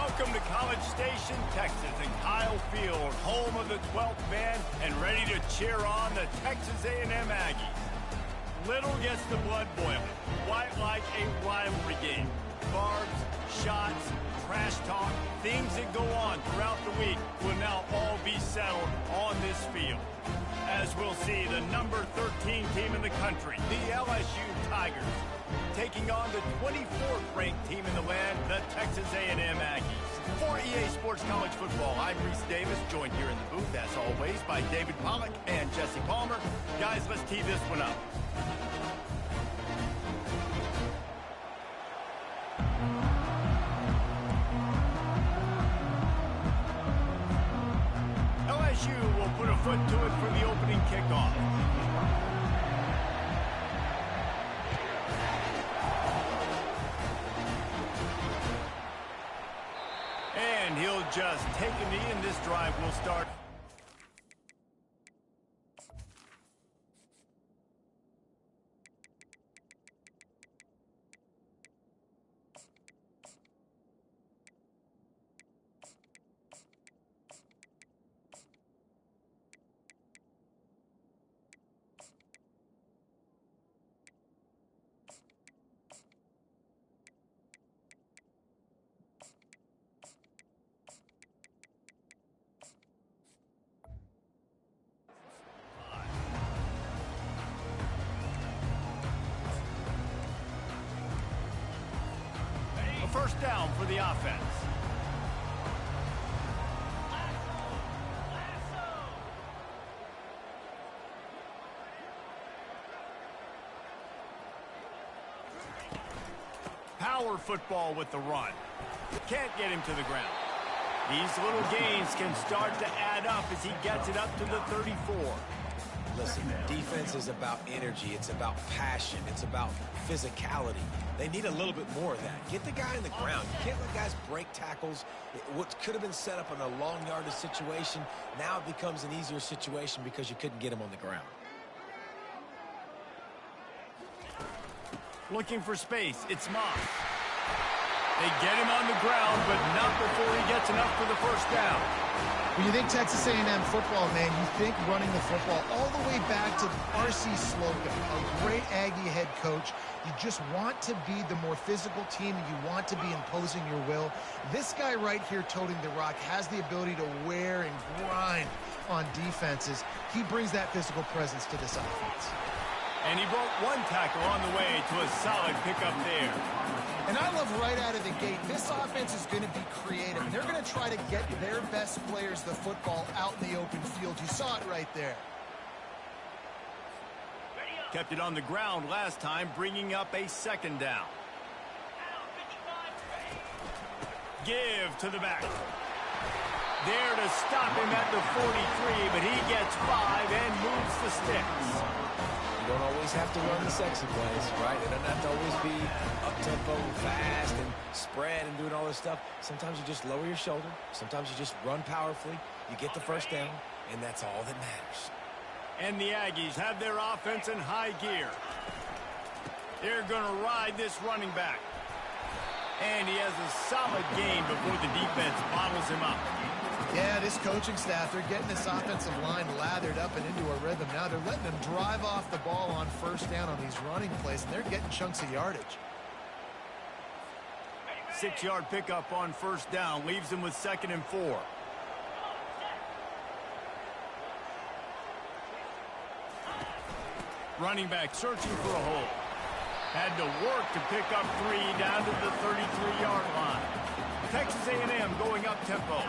Welcome to College Station, Texas, and Kyle Field, home of the 12th man, and ready to cheer on the Texas A&M Aggies. Little gets the blood boiling, quite like a rivalry game. Barbs, shots, trash talk, things that go on throughout the week will now all be settled on this field. As we'll see, the number 13 team in the country, the LSU Tigers, taking on the 24th ranked team in the land, the Texas A&M Aggies. For EA Sports College Football, I'm Reese Davis, joined here in the booth, as always, by David Pollack and Jesse Palmer. Guys, let's tee this one up. LSU will put a foot to it for the opening kickoff. And he'll just take a knee, and this drive will start. First down for the offense. Power football with the run. Can't get him to the ground. These little gains can start to add up as he gets it up to the 34. Listen, defense is about energy. It's about passion. It's about physicality. They need a little bit more of that. Get the guy in the ground. You can't let guys break tackles. What could have been set up in a long yardage situation, now it becomes an easier situation because you couldn't get him on the ground. Looking for space. It's Moss. They get him on the ground, but not before he gets enough for the first down. When you think Texas A&M football, man, you think running the football all the way back to R.C. Slocum, a great Aggie head coach. You just want to be the more physical team, and you want to be imposing your will. This guy right here toting the rock has the ability to wear and grind on defenses. He brings that physical presence to this offense. And he broke one tackle on the way to a solid pickup there. And I love right out of the gate, this offense is going to be creative. And they're going to try to get their best players the football out in the open field. You saw it right there. Kept it on the ground last time, bringing up a second down. Give to the back. There to stop him at the 43, but he gets 5 and moves the sticks. You don't always have to run the sexy plays, right? It doesn't have to always be up-tempo and fast and spread and doing all this stuff. Sometimes you just lower your shoulder. Sometimes you just run powerfully. You get the first down, and that's all that matters. And the Aggies have their offense in high gear. They're going to ride this running back. And he has a solid gain before the defense bottles him up. Yeah, this coaching staff, they're getting this offensive line lathered up and into a rhythm. Now they're letting them drive off the ball on first down on these running plays, and they're getting chunks of yardage. 6-yard pickup on first down leaves them with 2nd and 4. Running back searching for a hole. Had to work to pick up 3 down to the 33-yard line. Texas A&M going up tempo.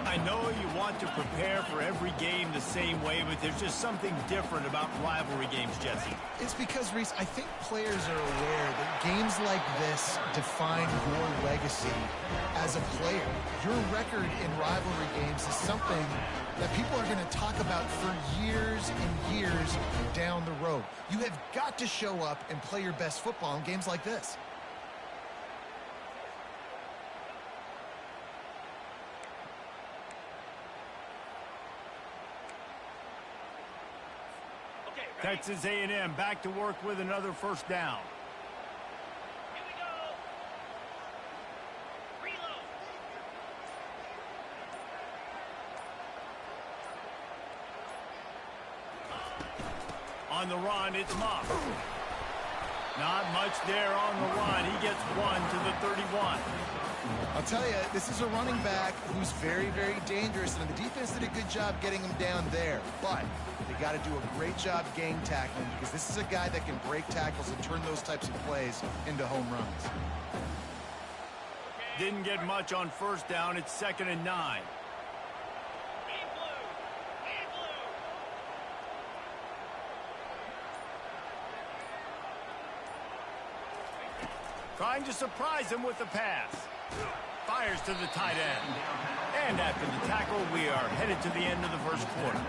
I know you want to prepare for every game the same way, but there's just something different about rivalry games, Jesse. It's because, Reese, I think players are aware that games like this define your legacy as a player. Your record in rivalry games is something that people are going to talk about for years and years down the road. You have got to show up and play your best football in games like this. Texas A&M back to work with another first down. Here we go. Reload. On the run, it's Moss. Not much there on the run. He gets 1 to the 31. I'll tell you, this is a running back who's very, very dangerous, and the defense did a good job getting him down there. But they got to do a great job game tackling, because this is a guy that can break tackles and turn those types of plays into home runs. Didn't get much on first down. It's 2nd and 9. Trying to surprise him with the pass. Fires to the tight end. And after the tackle, we are headed to the end of the first quarter.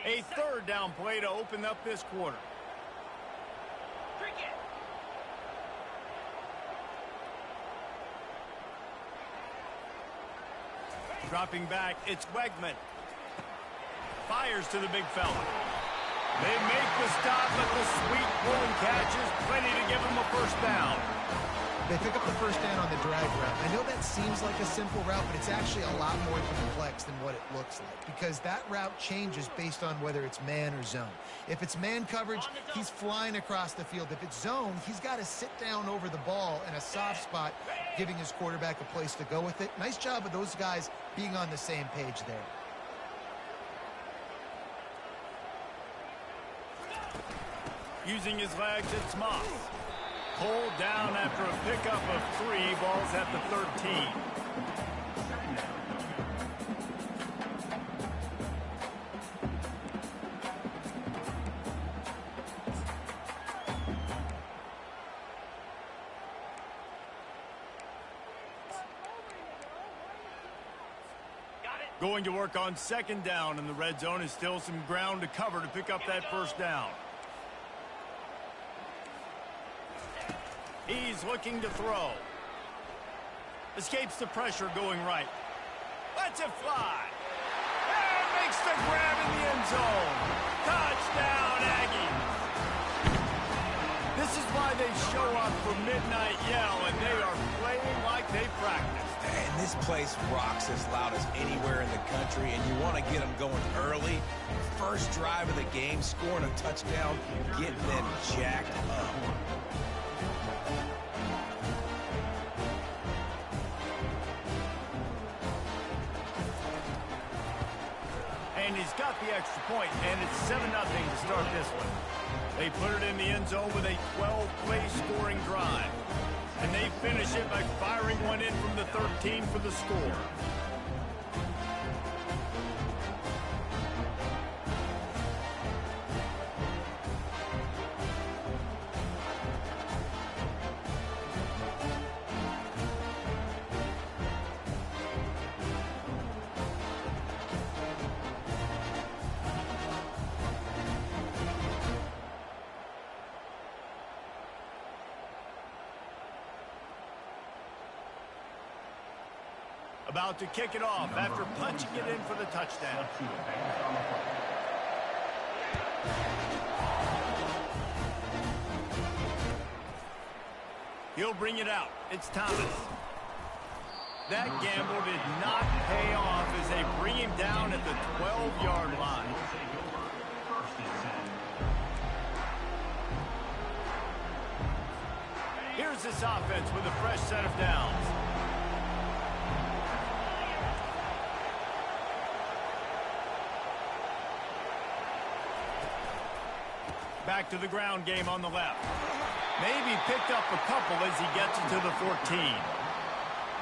A 3rd down play to open up this quarter. Dropping back, it's Wegman. Fires to the big fella. They make the stop, but the sweet pulling catch is plenty to give them a first down. They pick up the first down on the drag route. I know that seems like a simple route, but it's actually a lot more complex than what it looks like, because that route changes based on whether it's man or zone. If it's man coverage, he's flying across the field. If it's zone, he's got to sit down over the ball in a soft spot, giving his quarterback a place to go with it. Nice job of those guys being on the same page there. Using his legs, it's Moss. Pulled down after a pickup of 3, balls at the 13. Going to work on 2nd down, and the red zone is still some ground to cover to pick up that first down. He's looking to throw. Escapes the pressure going right. Lets it fly. And makes the grab in the end zone. Touchdown, Aggies. This is why they show up for Midnight Yell, and they are playing like they practiced. And this place rocks as loud as anywhere in the country, and you want to get them going early. First drive of the game, scoring a touchdown, getting them jacked up. And he's got the extra point, and it's 7-0 to start this one. They put it in the end zone with a 12-play scoring drive. And they finish it by firing one in from the 13 for the score. About to kick it off after punching it in for the touchdown. He'll bring it out. It's Thomas. That gamble did not pay off as they bring him down at the 12-yard line. Here's this offense with a fresh set of downs. Back to the ground game on the left. Maybe picked up a couple as he gets it to the 14.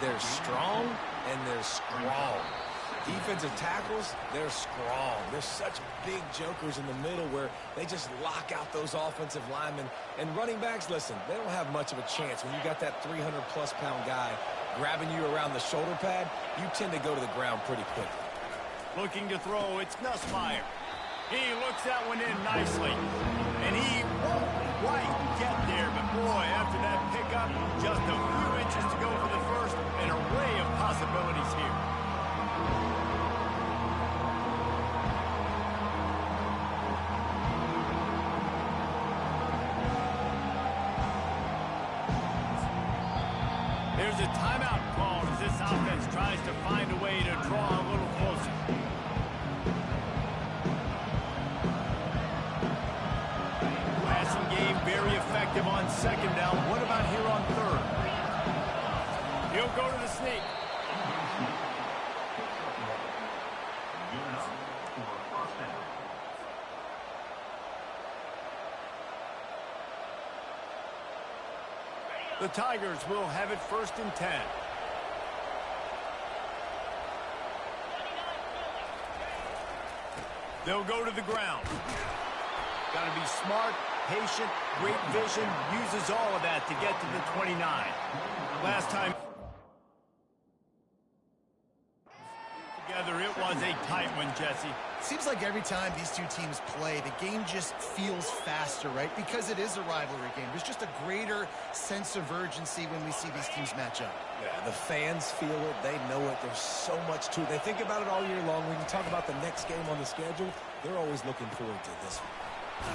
They're strong and they're strong. Defensive tackles, they're strong. They're such big jokers in the middle where they just lock out those offensive linemen. And running backs, listen, they don't have much of a chance. When you got that 300-plus pound guy grabbing you around the shoulder pad, you tend to go to the ground pretty quickly. Looking to throw, it's Nussmeier. He looks that one in nicely. And he won't quite get there, but boy, after that pickup, just a few inches to go for the first. An array of possibilities here. There's a timeout called as this offense tries to find a way to draw a little closer. Passing game very effective on second down. What about here on third? He'll go to the sneak. The Tigers will have it 1st and 10. They'll go to the ground. Got to be smart, patient, great vision, uses all of that to get to the 29. Last time together, it was a tight one, Jesse. Seems like every time these two teams play, the game just feels faster, right? Because it is a rivalry game. There's just a greater sense of urgency when we see these teams match up. Yeah, the fans feel it. They know it. There's so much to it. They think about it all year long. When you talk about the next game on the schedule, they're always looking forward to this one.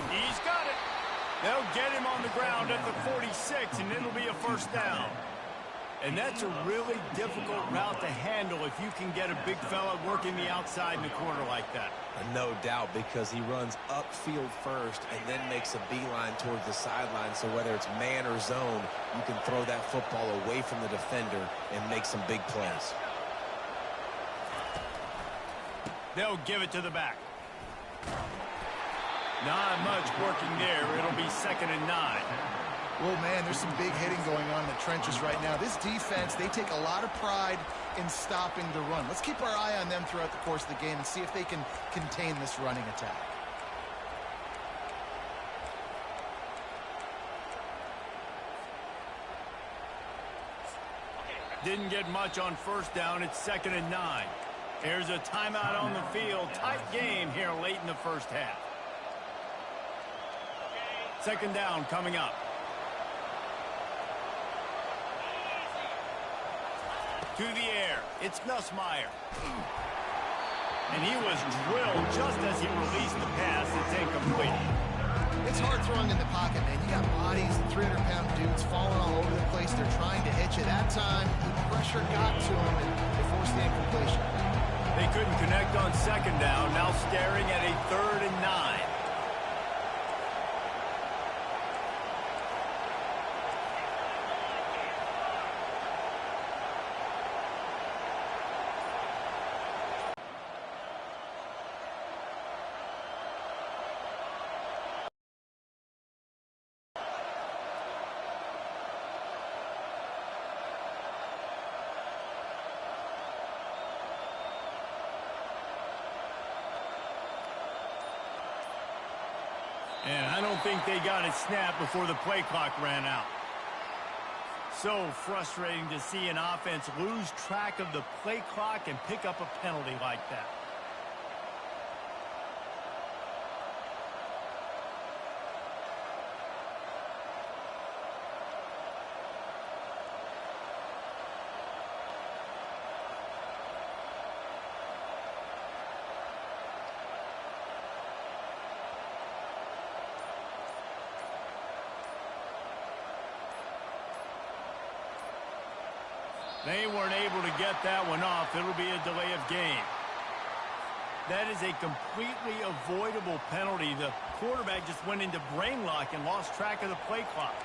He's got it. They'll get him on the ground at the 46, and it'll be a 1st down. And that's a really difficult route to handle if you can get a big fella working the outside in the corner like that. No doubt, because he runs upfield first and then makes a beeline towards the sideline. So whether it's man or zone, you can throw that football away from the defender and make some big plays. They'll give it to the back. Not much working there. It'll be 2nd and 9. Well, man, there's some big hitting going on in the trenches right now. This defense, they take a lot of pride in stopping the run. Let's keep our eye on them throughout the course of the game and see if they can contain this running attack. Didn't get much on 1st down. It's 2nd and 9. There's a timeout on the field. Tight game here late in the 1st half. 2nd down coming up. To the air. It's Nussmeier. And he was drilled just as he released the pass. It's incomplete. It's hard throwing in the pocket, man. You got bodies and 300-pound dudes falling all over the place. They're trying to hit you. That time, the pressure got to them, and they forced the incompletion. They couldn't connect on 2nd down. Now staring at a 3rd and 9. And I don't think they got it snapped before the play clock ran out. So frustrating to see an offense lose track of the play clock and pick up a penalty like that. They weren't able to get that one off. It'll be a delay of game. That is a completely avoidable penalty. The quarterback just went into brain lock and lost track of the play clock.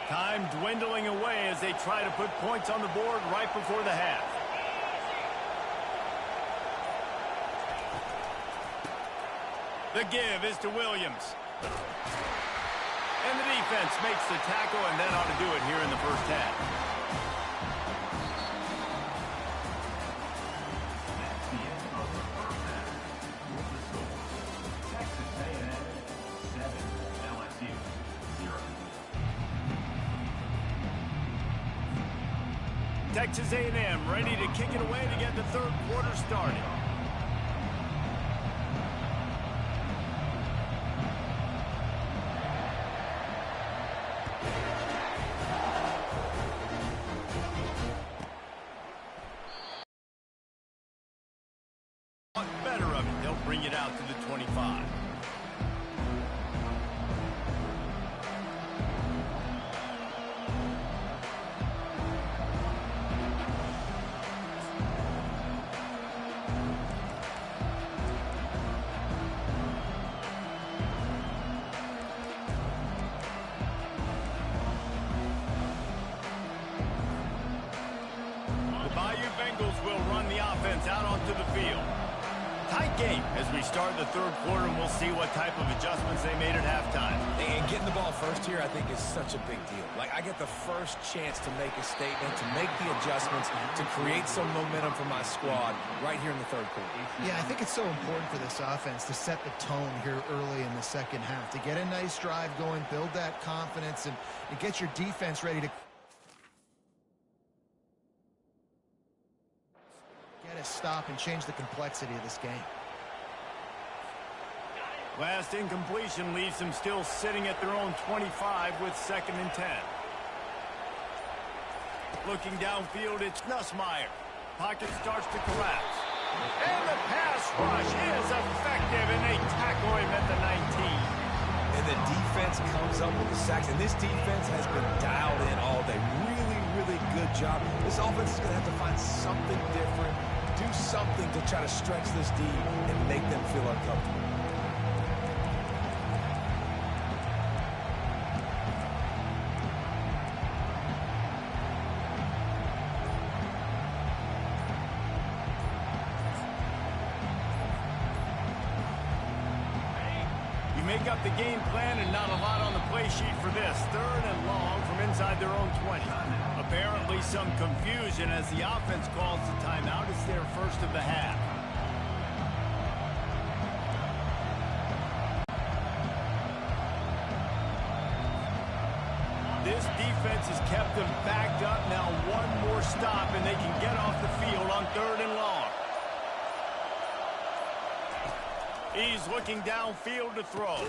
Time dwindling away as they try to put points on the board right before the half. The give is to Williams. And the defense makes the tackle, and that ought to do it here in the 1st half. Texas A&M ready to kick it away to get the third quarter started. Better of it. They'll bring it out to the 25. Will run the offense out onto the field. Tight game as we start the third quarter, and we'll see what type of adjustments they made at halftime. And getting the ball first here, I think, is such a big deal. Like, I get the first chance to make a statement, to make the adjustments, to create some momentum for my squad right here in the third quarter. Yeah, I think it's so important for this offense to set the tone here early in the second half, to get a nice drive going, build that confidence, and get your defense ready to get a stop and change the complexity of this game. Last incompletion leaves them still sitting at their own 25 with 2nd and 10. Looking downfield, it's Nussmeier. Pocket starts to collapse. And the pass rush is effective, and they tackle him at the 19. And the defense comes up with the sacks, and this defense has been dialed in all day. Really good job. This offense is going to have to find something different, do something to try to stretch this D and make them feel uncomfortable. You make up the game plan and not a lot on the play sheet for this. 3rd and long from inside their own 20. Apparently some confusion as the offense calls the timeout. It's their first of the half. This defense has kept them backed up. Now one more stop and they can get off the field on 3rd and long. He's looking downfield to throw.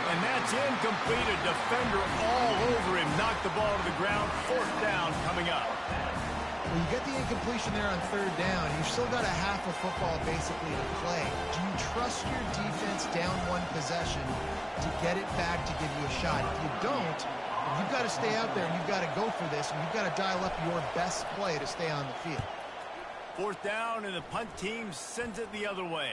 And that's incomplete. A defender all over him. Knocked the ball to the ground. 4th down coming up. Well, you get the incompletion there on 3rd down. You've still got a half of football basically to play. Do you trust your defense down one possession to get it back to give you a shot? If you don't, you've got to stay out there and you've got to go for this, and you've got to dial up your best play to stay on the field. 4th down, and the punt team sends it the other way.